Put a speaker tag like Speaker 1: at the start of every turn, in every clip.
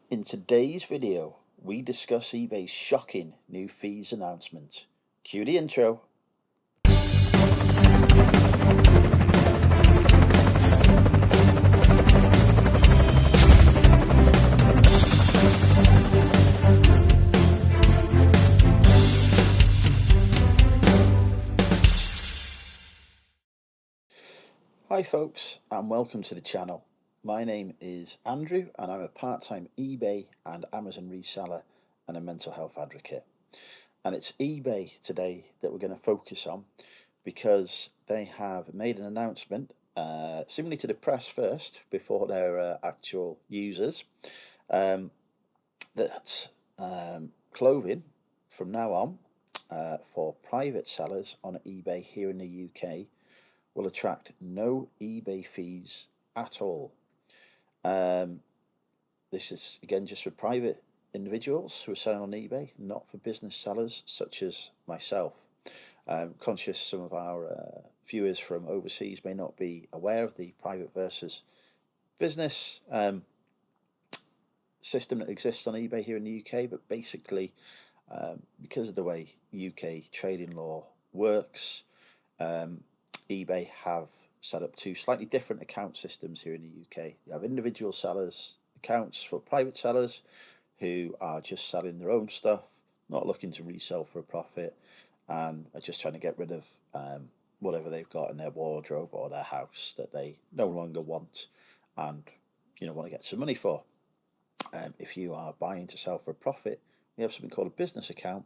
Speaker 1: In today's video, we discuss eBay's shocking new fees announcement. Cue the intro. Hi folks, and welcome to the channel. My name is Andrew and I'm a part-time eBay and Amazon reseller and a mental health advocate. And it's eBay today that we're going to focus on because they have made an announcement, similarly to the press first, before their actual users, that clothing from now on for private sellers on eBay here in the UK will attract no eBay fees at all. This is again just for private individuals who are selling on eBay, not for business sellers such as myself. I'm conscious some of our viewers from overseas may not be aware of the private versus business system that exists on eBay here in the UK, but basically, because of the way UK trading law works, eBay have set up two slightly different account systems here in the UK. You have individual sellers accounts for private sellers who are just selling their own stuff, not looking to resell for a profit, and are just trying to get rid of whatever they've got in their wardrobe or their house that they no longer want and want to get some money for. If you are buying to sell for a profit, we have something called a business account,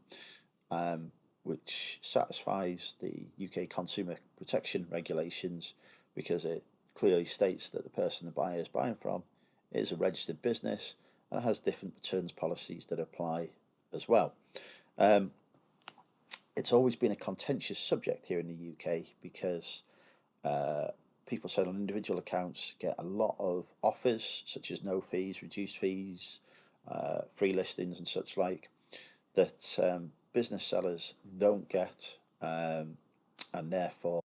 Speaker 1: which satisfies the UK consumer protection regulations because it clearly states that the person the buyer is buying from is a registered business and it has different returns policies that apply as well. It's always been a contentious subject here in the UK because people selling on individual accounts get a lot of offers such as no fees, reduced fees, free listings and such like that business sellers don't get, and therefore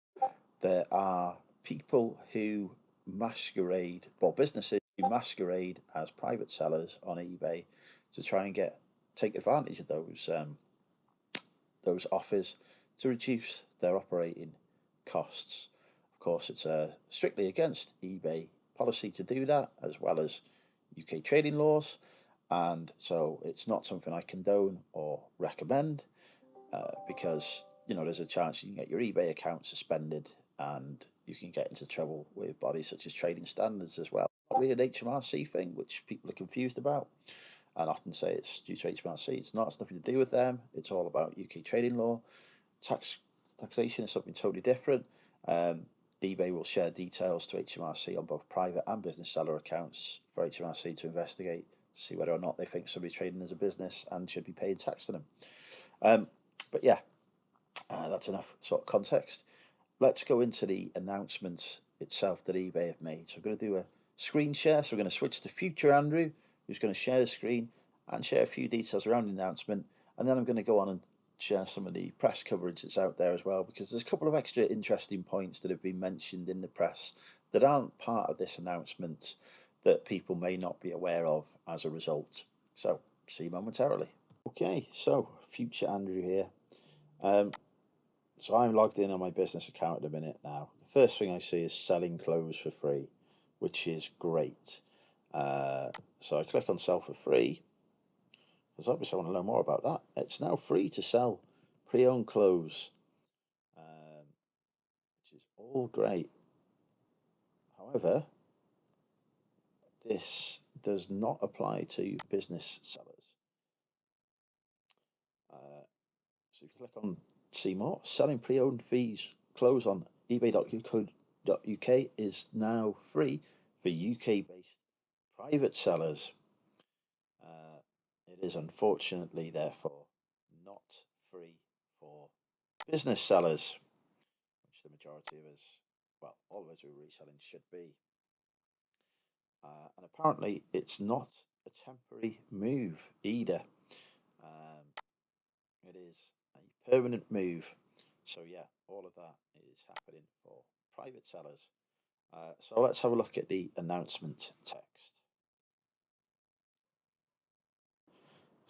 Speaker 1: there are people who masquerade, or businesses who masquerade as private sellers on eBay to try and take advantage of those offers to reduce their operating costs. Of course, it's strictly against eBay policy to do that, as well as UK trading laws, and so it's not something I condone or recommend because there's a chance you can get your eBay account suspended and you can get into trouble with bodies such as trading standards as well. Not really an HMRC thing, which people are confused about and often say it's due to HMRC. It's not. It's nothing to do with them. It's all about UK trading law. Taxation is something totally different. eBay will share details to HMRC on both private and business seller accounts for HMRC to investigate to see whether or not they think somebody trading as a business and should be paying tax to them. But yeah, that's enough sort of context. Let's go into the announcement itself that eBay have made. So we're going to do a screen share. So we're going to switch to future Andrew, who's going to share the screen and share a few details around the announcement. And then I'm going to go on and share some of the press coverage that's out there as well, because there's a couple of extra interesting points that have been mentioned in the press that aren't part of this announcement that people may not be aware of as a result. So see you momentarily. Okay, so future Andrew here. So I'm logged in on my business account at the minute now. The first thing I see is selling clothes for free, which is great. So I click on sell for free, because obviously I want to learn more about that. It's now free to sell pre-owned clothes, which is all great. However, this does not apply to business sellers. So if you click on see more, selling pre-owned clothes on ebay.co.uk is now free for UK-based private sellers. It is unfortunately, therefore, not free for business sellers, which the majority of us, well, all of us who are reselling should be. And apparently, it's not a temporary move either. It is a permanent move. So yeah, all of that is happening for private sellers. So let's have a look at the announcement text.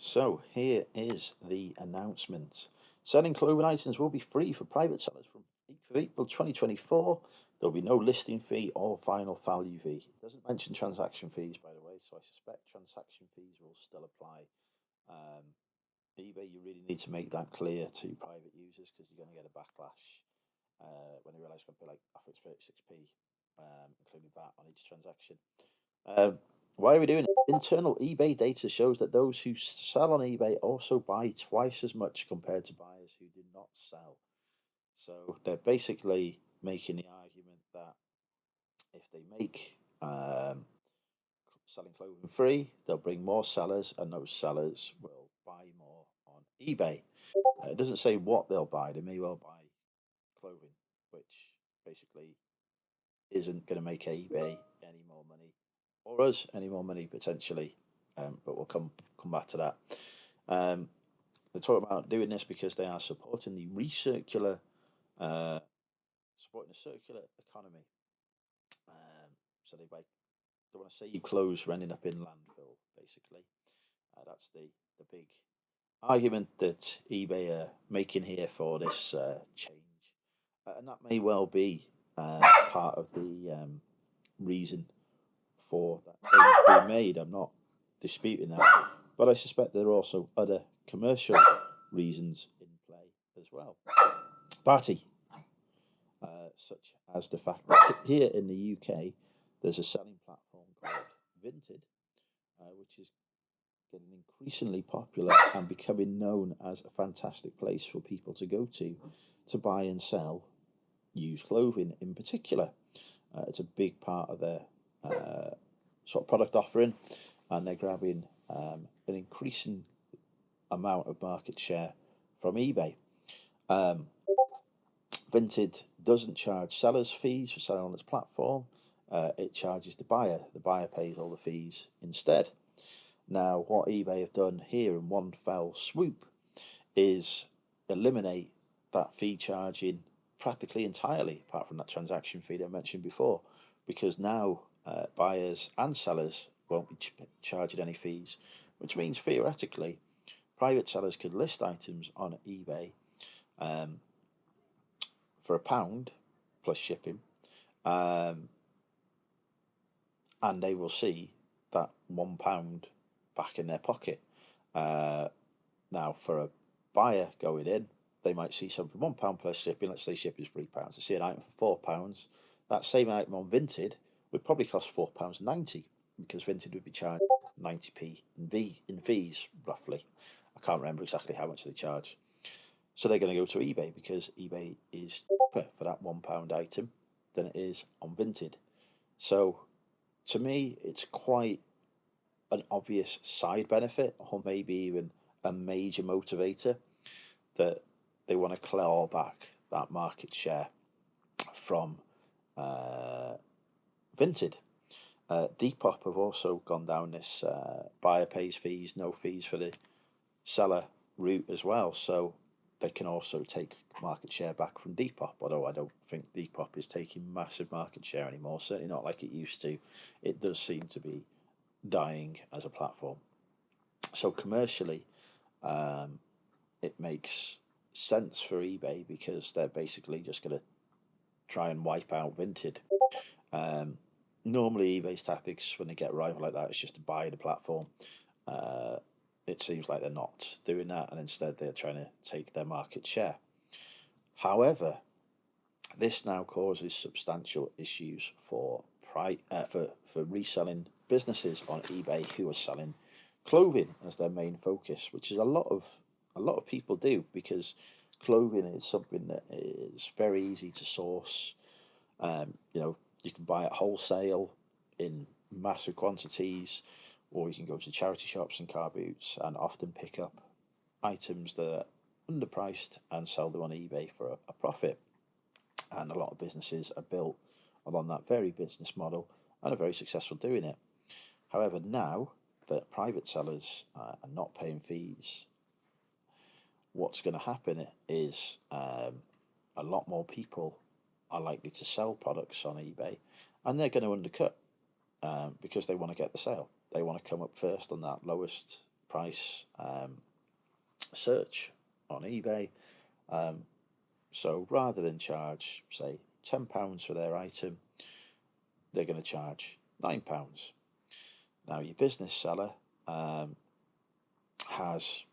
Speaker 1: So here is the announcement. Selling clothing items will be free for private sellers from 8th of April 2024. There'll be no listing fee or final value fee. It doesn't mention transaction fees, by the way, so I suspect transaction fees will still apply. Um, eBay, you really need to make that clear to private users because you're going to get a backlash when they realise it's going to be like, I think it's 36p, including VAT on each transaction. Um, why are we doing it? Internal eBay data shows that those who sell on eBay also buy twice as much compared to buyers who do not sell. So they're basically making the argument that if they make selling clothing free, they'll bring more sellers, and those sellers will buy more on eBay. It doesn't say what they'll buy. They may well buy clothing, which basically isn't going to make eBay any more money or us any more money potentially. But we'll come back to that. Um, they talk about doing this because they are supporting the recircular, uh, supporting the circular economy. So they want to save clothes from ending up in landfill. Basically, that's the big argument that eBay are making here for this change, and that may well be part of the reason for that change being made. I'm not disputing that, but I suspect there are also other commercial reasons in play as well. Party, such as the fact that here in the UK, there's a selling platform called Vinted, which is getting increasingly popular and becoming known as a fantastic place for people to go to buy and sell used clothing in particular. It's a big part of their sort of product offering, and they're grabbing an increasing amount of market share from eBay. Um, Vinted doesn't charge sellers fees for selling on its platform. It charges the buyer. The buyer pays all the fees instead. Now, what eBay have done here in one fell swoop is eliminate that fee charging practically entirely, apart from that transaction fee that I mentioned before, because now buyers and sellers won't be charging any fees, which means theoretically private sellers could list items on eBay um, for £1 plus shipping, um, and they will see that £1 back in their pocket. Now, for a buyer going in, they might see something £1 plus shipping. Let's say shipping is £3. They see an item for £4. That same item on Vinted would probably cost £4.90 because Vinted would be charged 90p in fees roughly. I can't remember exactly how much they charge. So they're going to go to eBay because eBay is cheaper for that £1 item than it is on Vinted. So to me, it's quite an obvious side benefit, or maybe even a major motivator, that they want to claw back that market share from Vinted. Depop have also gone down this buyer pays fees, no fees for the seller route as well, so they can also take market share back from Depop, although I don't think Depop is taking massive market share anymore, certainly not like it used to. It does seem to be dying as a platform. So commercially, it makes sense for eBay because they're basically just going to try and wipe out Vinted. Um, Normally, eBay's tactics when they get a rival like that is just to buy the platform. Uh, it seems like they're not doing that, and instead they're trying to take their market share. However, this now causes substantial issues for reselling businesses on eBay who are selling clothing as their main focus, which is a lot of people do because clothing is something that is very easy to source. You can buy it wholesale in massive quantities, or you can go to charity shops and car boots and often pick up items that are underpriced and sell them on eBay for a profit. And a lot of businesses are built along that very business model and are very successful doing it. However, now that private sellers are not paying fees, what's going to happen is a lot more people are likely to sell products on eBay, and they're going to undercut because they want to get the sale. They want to come up first on that lowest price search on eBay. So rather than charge, say, £10 for their item, they're going to charge £9. Now, your business seller has,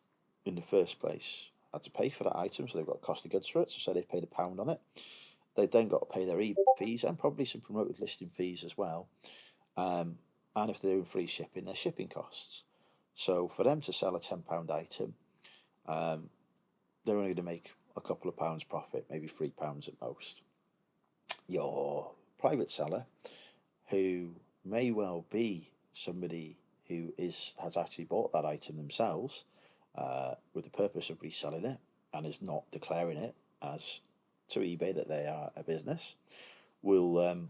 Speaker 1: in the first place, had to pay for that item, so they've got cost of goods for it. So say they've paid £1 on it. They've then got to pay their eBay fees and probably some promoted listing fees as well. And if they're doing free shipping, their shipping costs. So for them to sell a £10 item, they're only going to make a couple of pounds profit, maybe £3 at most. Your private seller, who may well be somebody who has actually bought that item themselves with the purpose of reselling it and is not declaring it as to eBay that they are a business, will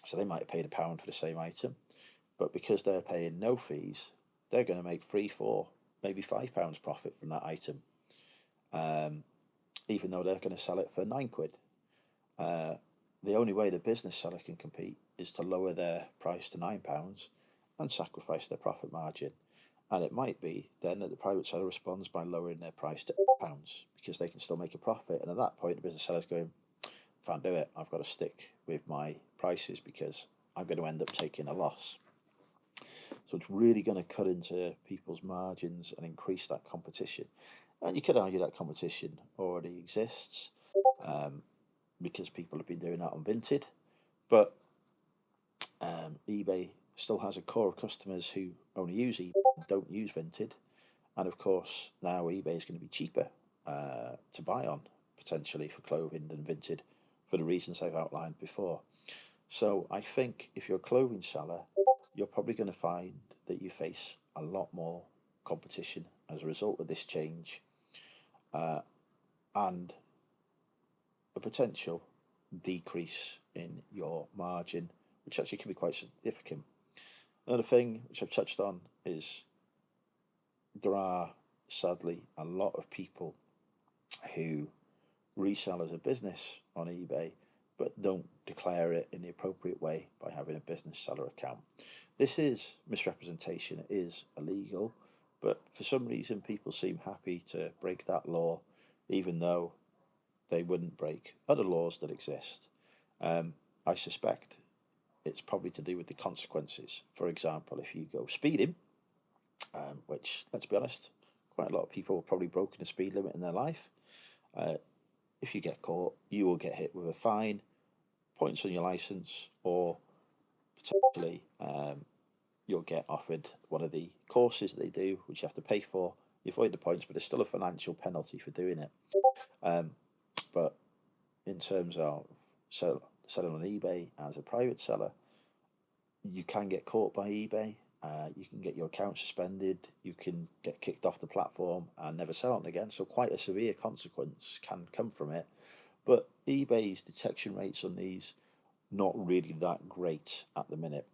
Speaker 1: so they might have paid £1 for the same item, but because they're paying no fees, they're going to make 3, 4, maybe £5 profit from that item, even though they're going to sell it for £9. The only way the business seller can compete is to lower their price to £9 and sacrifice their profit margin. And it might be then that the private seller responds by lowering their price to £8 because they can still make a profit. And at that point, the business seller's going, can't do it. I've got to stick with my prices because I'm going to end up taking a loss. So it's really going to cut into people's margins and increase that competition. And you could argue that competition already exists because people have been doing that on Vinted. But eBay still has a core of customers who only use eBay and don't use Vinted. And of course, now eBay is going to be cheaper to buy on, potentially, for clothing than Vinted, for the reasons I've outlined before. So I think if you're a clothing seller, you're probably going to find that you face a lot more competition as a result of this change, and a potential decrease in your margin, which actually can be quite significant. Another thing which I've touched on is there are sadly a lot of people who resell as a business on eBay but don't declare it in the appropriate way by having a business seller account. This is misrepresentation, it is illegal, but for some reason people seem happy to break that law even though they wouldn't break other laws that exist. I suspect it's probably to do with the consequences. For example, if you go speeding, which, let's be honest, quite a lot of people have probably broken the speed limit in their life. If you get caught, you will get hit with a fine, points on your license, or potentially you'll get offered one of the courses that they do, which you have to pay for. You avoid the points, but there's still a financial penalty for doing it. But in terms of selling on eBay as a private seller, you can get caught by eBay. You can get your account suspended. You can get kicked off the platform and never sell on again. So quite a severe consequence can come from it. But eBay's detection rates on these not really that great at the minute.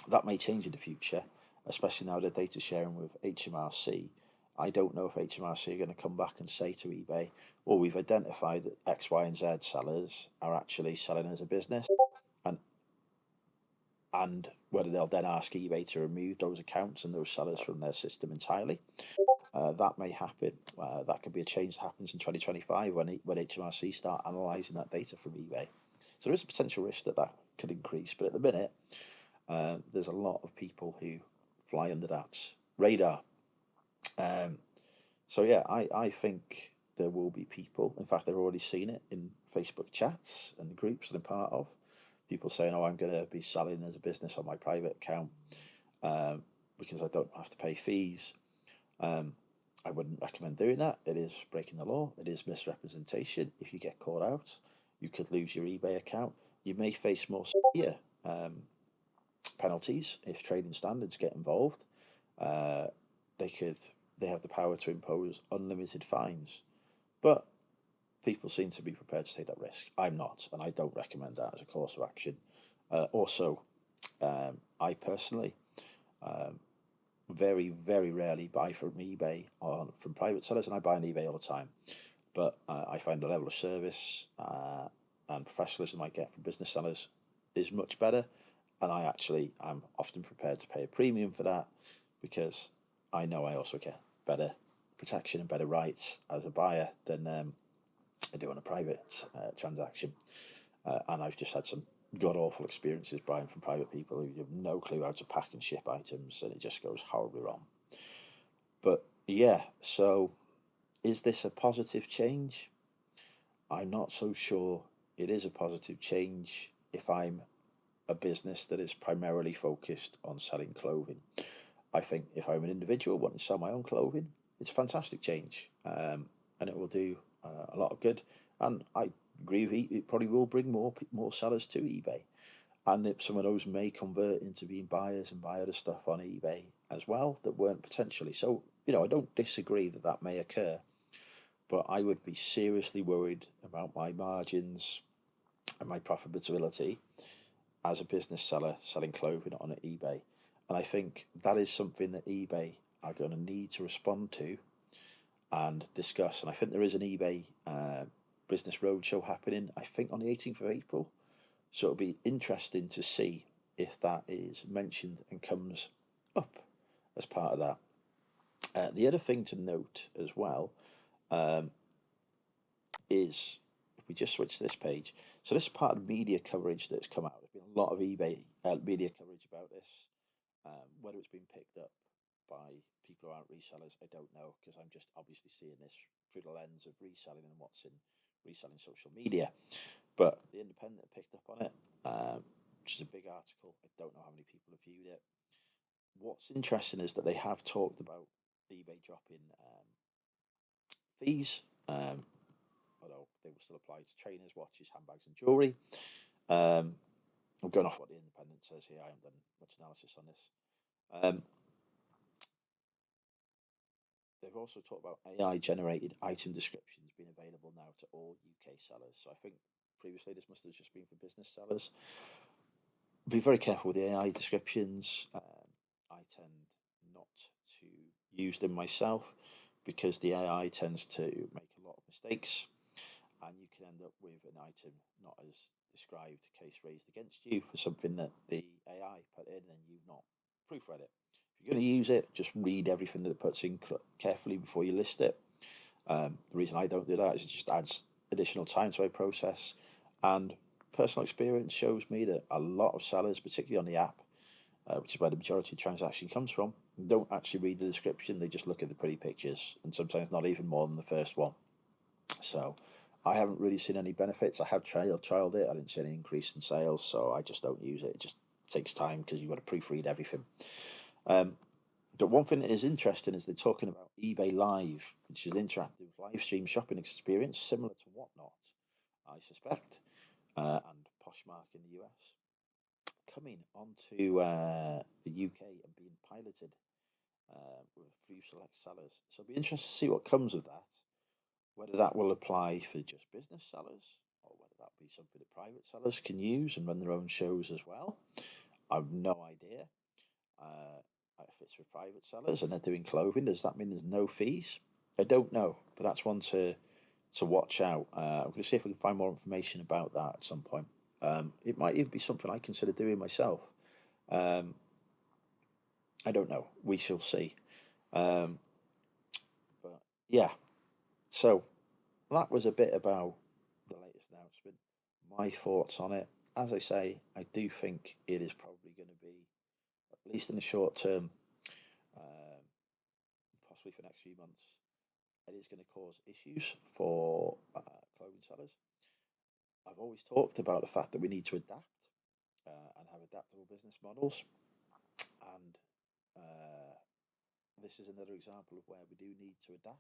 Speaker 1: That may change in the future, especially now that data sharing with HMRC. I don't know if HMRC are going to come back and say to eBay, well, we've identified that X, Y, and Z sellers are actually selling as a business, and whether they'll then ask eBay to remove those accounts and those sellers from their system entirely. That may happen. That could be a change that happens in 2025 when HMRC start analysing that data from eBay. So there is a potential risk that could increase, but at the minute, there's a lot of people who fly under that radar. So yeah, I think there will be people, in fact, they've already seen it in Facebook chats and the groups that I'm part of, people saying, oh, I'm going to be selling as a business on my private account because I don't have to pay fees. I wouldn't recommend doing that. It is breaking the law. It is misrepresentation. If you get caught out, you could lose your eBay account. You may face more severe penalties if trading standards get involved. They have the power to impose unlimited fines, but people seem to be prepared to take that risk. I'm not, and I don't recommend that as a course of action. I personally very, very rarely buy from eBay from private sellers, and I buy on eBay all the time. But I find the level of service and professionalism I get from business sellers is much better, and I actually am often prepared to pay a premium for that because I know I also get better protection and better rights as a buyer than I do on a private transaction. And I've just had some god awful experiences buying from private people who have no clue how to pack and ship items, and it just goes horribly wrong. But yeah, so is this a positive change? I'm not so sure it is a positive change if I'm a business that is primarily focused on selling clothing. I think if I'm an individual wanting to sell my own clothing, it's a fantastic change, and it will do a lot of good. And I agree with you, it probably will bring more sellers to eBay, and if some of those may convert into being buyers and buy other stuff on eBay as well that weren't potentially. So I don't disagree that that may occur, but I would be seriously worried about my margins and my profitability as a business seller selling clothing on eBay. And I think that is something that eBay are going to need to respond to and discuss. And I think there is an eBay business roadshow happening, I think on the 18th of April. So it'll be interesting to see if that is mentioned and comes up as part of that. The other thing to note as well um, is if we just switch this page. So this is part of media coverage that's come out. There's been a lot of eBay media coverage about this. Whether it's been picked up by people who aren't resellers, I don't know, because I'm just obviously seeing this through the lens of reselling and what's in reselling social media. But the Independent picked up on it, which is a big article. I don't know how many people have viewed it. What's interesting is that they have talked about eBay dropping fees, although they will still apply to trainers, watches, handbags, and jewellery. Um, I'm going off what the Independent says here. I haven't done much analysis on this. They've also talked about AI generated item descriptions being available now to all UK sellers. So I think previously this must have just been for business sellers. Be very careful with the AI descriptions. I tend not to use them myself because the AI tends to make a lot of mistakes, and you can end up with an item not as described, case raised against you for something that the AI put in and you've not proofread it. If you're going to use it, just read everything that it puts in carefully before you list it. The reason I don't do that is it just adds additional time to my process, and personal experience shows me that a lot of sellers, particularly on the app, which is where the majority of transaction comes from, don't actually read the description. They just look at the pretty pictures, and sometimes not even more than the first one. So I haven't really seen any benefits. I have trialed it. I didn't see any increase in sales, so I just don't use it. It just takes time because you've got to proofread everything. Um, but one thing that is interesting is they're talking about eBay Live, which is an interactive live stream shopping experience similar to Whatnot, I suspect, and Poshmark in the US, coming onto the UK and being piloted with a few select sellers. So it'll be interesting to see what comes of that, whether that will apply for just business sellers or whether that be something that private sellers can use and run their own shows as well. I've no idea. If it's for private sellers and they're doing clothing, does that mean there's no fees? I don't know, but that's one to watch out. I'm going to see if we can find more information about that at some point. It might even be something I consider doing myself. Um, I don't know. We shall see. Um, but yeah, so that was a bit about the latest announcement. My thoughts on it. As I say, I do think it is probably going to be, at least in the short term, um, possibly for the next few months, it is going to cause issues for clothing sellers. I've always talked about the fact that we need to adapt and have adaptable business models, and uh, this is another example of where we do need to adapt.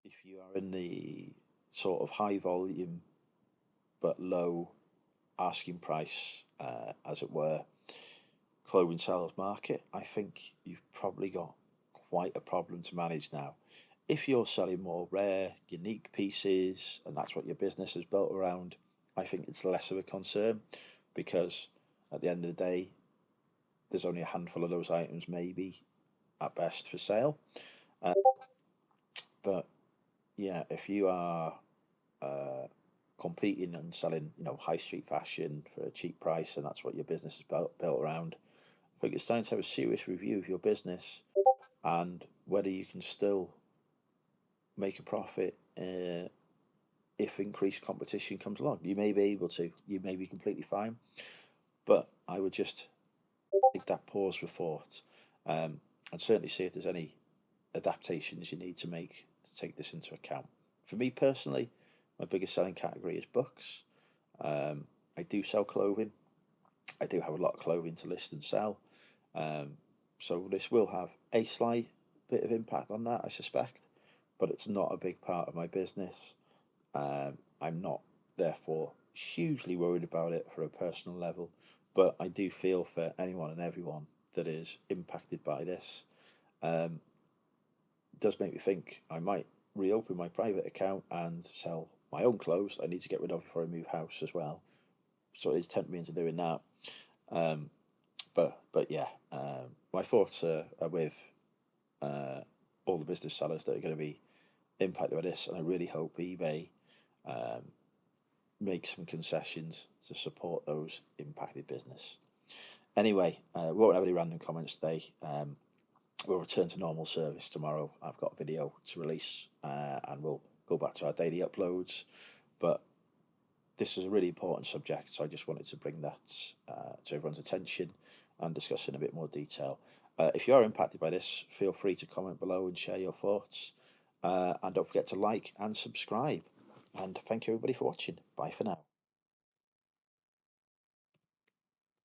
Speaker 1: If you are in the sort of high volume but low asking price, as it were, clothing sales market, I think you've probably got quite a problem to manage now. If you're selling more rare, unique pieces, and that's what your business is built around, I think it's less of a concern because at the end of the day, there's only a handful of those items, maybe at best, for sale. Uh, but yeah, if you are uh, competing and selling, high street fashion for a cheap price, and that's what your business is built around, I think it's time to have a serious review of your business and whether you can still make a profit if increased competition comes along. You may be able to, you may be completely fine, but I would just take that pause for thought, and certainly see if there's any adaptations you need to make to take this into account. For me personally, my biggest selling category is books. I do sell clothing. I do have a lot of clothing to list and sell. Um, so this will have a slight bit of impact on that, I suspect, but it's not a big part of my business. I'm not therefore hugely worried about it for a personal level, but I do feel for anyone and everyone that is impacted by this. Um, it does make me think I might reopen my private account and sell my own clothes I need to get rid of before I move house as well. So it is tempting me into doing that. Um, but yeah, my thoughts are with uh, all the business sellers that are going to be impacted by this, and I really hope eBay um, make some concessions to support those impacted business. Anyway, we won't have any random comments today. We'll return to normal service tomorrow. I've got a video to release, and we'll go back to our daily uploads. But this is a really important subject, so I just wanted to bring that to everyone's attention and discuss in a bit more detail. If you are impacted by this, feel free to comment below and share your thoughts. And don't forget to like and subscribe. And thank you everybody for watching. Bye for now.